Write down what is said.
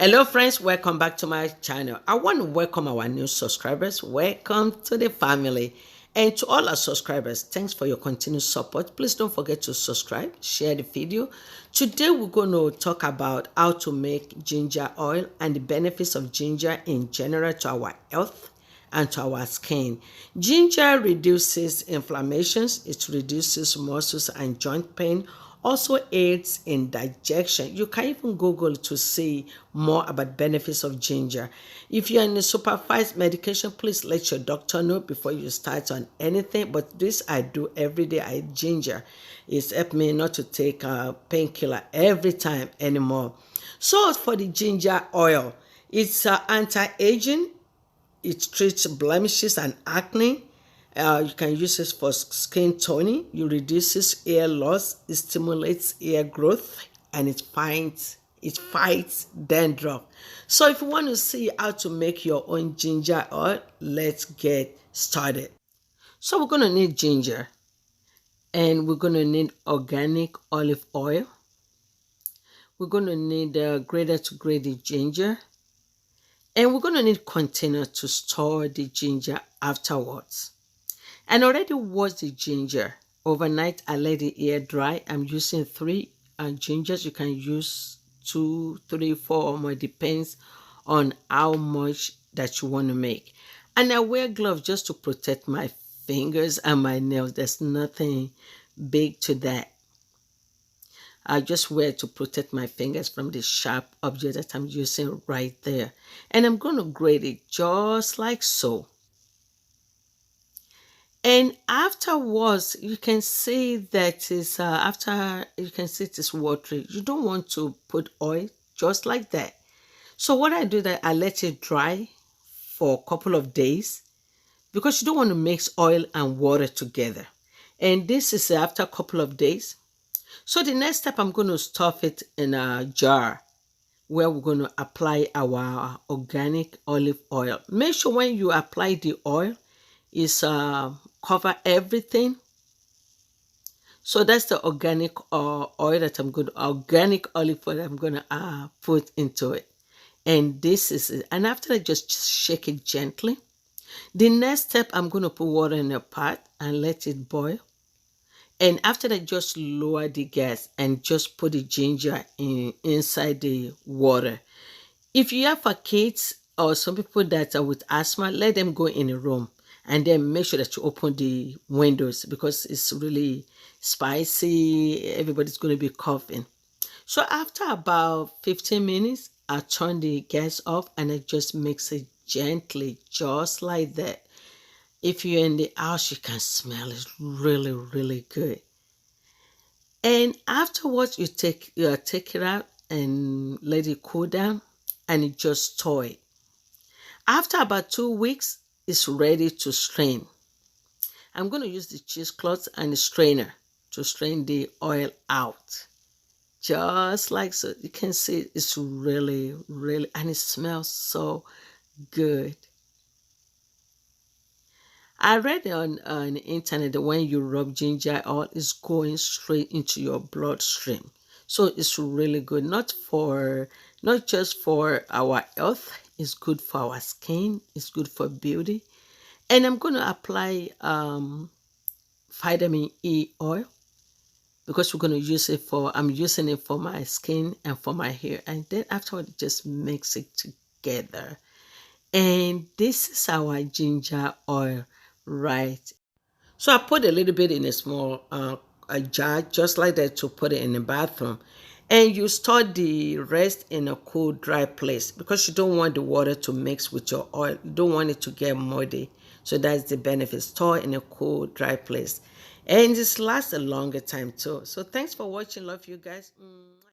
Hello friends, welcome back to my channel. I want to welcome our new subscribers. Welcome to the family. And to all our subscribers, thanks for your continued support. Please don't forget to subscribe, share the video. Today we're going to talk about how to make ginger oil and the benefits of ginger in general to our health and to our skin. Ginger reduces inflammations, it reduces muscles and joint pain, also aids in digestion. You can even Google to see more about benefits of ginger. If you're in a supervised medication, please let your doctor know before you start on anything. But this I do every day. I eat ginger. It's helped me not to take a painkiller every time anymore. So for the ginger oil, it's anti-aging, it treats blemishes and acne. You can use it for skin toning. It reduces hair loss. It stimulates hair growth, and it fights dandruff. So if you want to see how to make your own ginger oil, let's get started. So we're going to need ginger, and we're going to need organic olive oil. We're going to need grated to grated ginger, and we're going to need container to store the ginger afterwards. And already washed the ginger. Overnight, I let it air dry. I'm using three gingers. You can use two, three, four or more. Depends on how much that you want to make. And I wear gloves just to protect my fingers and my nails. There's nothing big to that. I just wear it to protect my fingers from the sharp object that I'm using right there. And I'm going to grate it just like so. And afterwards, you can see that is after you can see it is watery. You don't want to put oil just like that. So what I do that I let it dry for a couple of days because you don't want to mix oil and water together. And this is after a couple of days. So the next step, I'm going to stuff it in a jar where we're going to apply our organic olive oil. Make sure when you apply the oil, is cover everything. So that's the organic oil that organic olive oil I'm going to put into it. And this is it. And after I just shake it gently, the next step, I'm going to put water in a pot and let it boil. And after that, just lower the gas and just put the ginger inside the water. If you have for kids or some people that are with asthma, let them go in a room and then make sure that you open the windows because it's really spicy. Everybody's going to be coughing. So after about 15 minutes, I turn the gas off and I just mix it gently, just like that. If you're in the house, you can smell it really, really good. And afterwards, you take it out and let it cool down and you just store it. After about 2 weeks, it's ready to strain. I'm going to use the cheesecloth and the strainer to strain the oil out. Just like so. You can see it's really, really, and it smells so good. I read on the internet that when you rub ginger oil, it's going straight into your bloodstream. So it's really good, not just for our health, it's good for our skin, it's good for beauty. And I'm going to apply vitamin E oil because we're going to use it I'm using it for my skin and for my hair. And then afterward, just mix it together. And this is our ginger oil, right? So I put a little bit in a small a jar, just like that, to put it in the bathroom. And you store the rest in a cool, dry place because you don't want the water to mix with your oil. You don't want it to get muddy. So that's the benefit. Store in a cool, dry place. And this lasts a longer time too. So thanks for watching. Love you guys.